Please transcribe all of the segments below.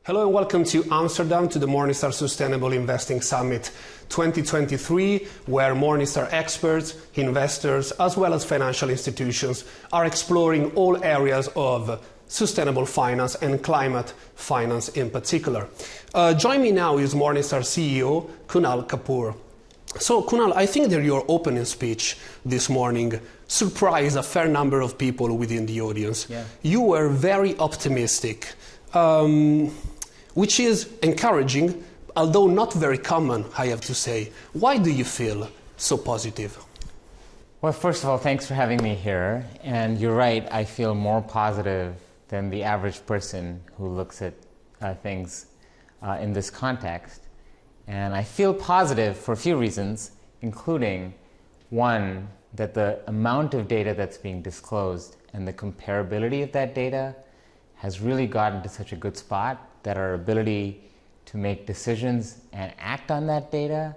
Hello and welcome to Amsterdam, to the Morningstar Sustainable Investing Summit 2023, where Morningstar experts, investors, as well as financial institutions are exploring all areas of sustainable finance and climate finance in particular. Join me now is Morningstar CEO Kunal Kapoor. So Kunal, I think that your opening speech this morning surprised a fair number of people within the audience. Yeah. You were very optimistic. Which is encouraging, although not very common, I have to say. Why do you feel so positive? Well, first of all, thanks for having me here. And you're right, I feel more positive than the average person who looks at things in this context. And I feel positive for a few reasons, including, one, that the amount of data that's being disclosed and the comparability of that data has really gotten to such a good spot that our ability to make decisions and act on that data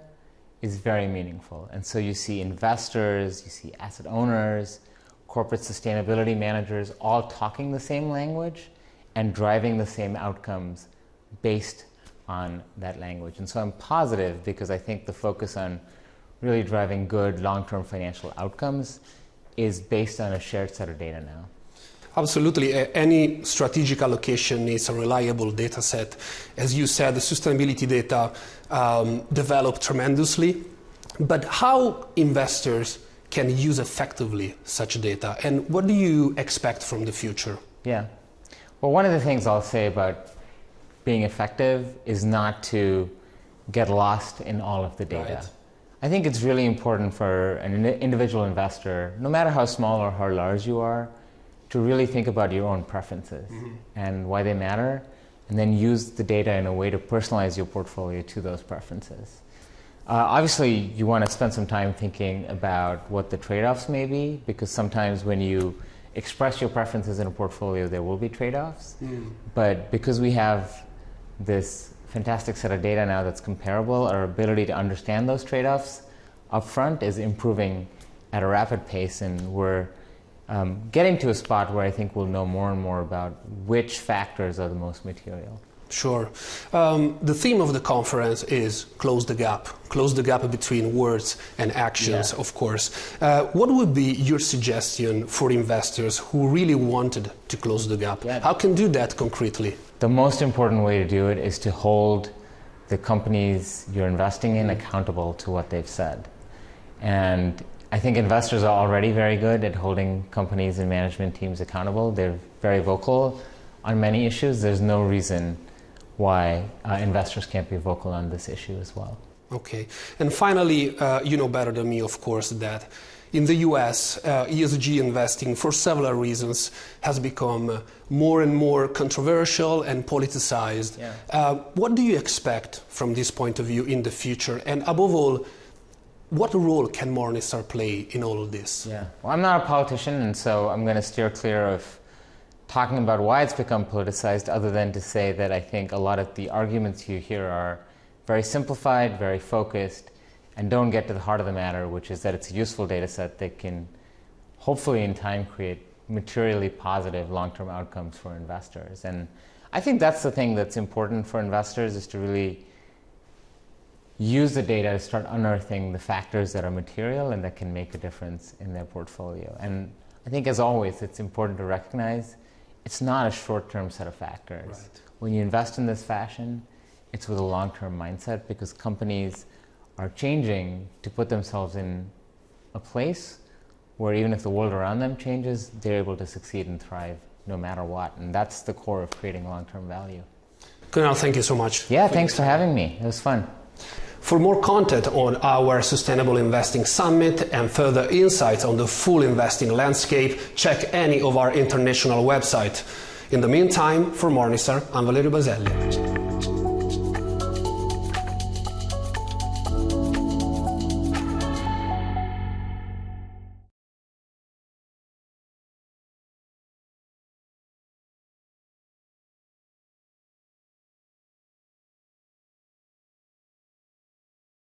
is very meaningful. And so you see investors, you see asset owners, corporate sustainability managers all talking the same language and driving the same outcomes based on that language. And so I'm positive because I think the focus on really driving good long-term financial outcomes is based on a shared set of data now. Absolutely. Any strategic allocation needs a reliable data set. As you said, the sustainability data developed tremendously. But how investors can use effectively such data? And what do you expect from the future? Yeah. Well, one of the things I'll say about being effective is not to get lost in all of the data. Right. I think it's really important for an individual investor, no matter how small or how large you are, to really think about your own preferences and why they matter, and then use the data in a way to personalize your portfolio to those preferences. Obviously, you want to spend some time thinking about what the trade-offs may be, because sometimes when you express your preferences in a portfolio, there will be trade-offs. But because we have this fantastic set of data now that's comparable, our ability to understand those trade-offs upfront is improving at a rapid pace, and we're getting to a spot where I think we'll know more and more about which factors are the most material. Sure. The theme of the conference is close the gap between words and actions, of course. What would be your suggestion for investors who really wanted to close the gap? Yeah. How can do that concretely? The most important way to do it is to hold the companies you're investing in accountable to what they've said. And I think investors are already very good at holding companies and management teams accountable. They're very vocal on many issues. There's no reason why investors can't be vocal on this issue as well. Okay. And finally, you know better than me, of course, that in the US, ESG investing, for several reasons, has become more and more controversial and politicized. Yeah. What do you expect from this point of view in the future? And above all, what role can Morningstar play in all of this? Yeah. Well, I'm not a politician, and so I'm going to steer clear of talking about why it's become politicized, other than to say that I think a lot of the arguments you hear are very simplified, very focused, and don't get to the heart of the matter, which is that it's a useful data set that can hopefully in time create materially positive long-term outcomes for investors. And I think that's the thing that's important for investors, is to really use the data to start unearthing the factors that are material and that can make a difference in their portfolio. And I think, as always, it's important to recognize it's not a short-term set of factors. Right. When you invest in this fashion, it's with a long-term mindset, because companies are changing to put themselves in a place where even if the world around them changes, they're able to succeed and thrive no matter what. And that's the core of creating long-term value. Kunal, thank you so much. Yeah, thanks for having me. It was fun. For more content on our Sustainable Investing Summit and further insights on the full investing landscape, check any of our international websites. In the meantime, for Morningstar, I'm Valerio Baselli.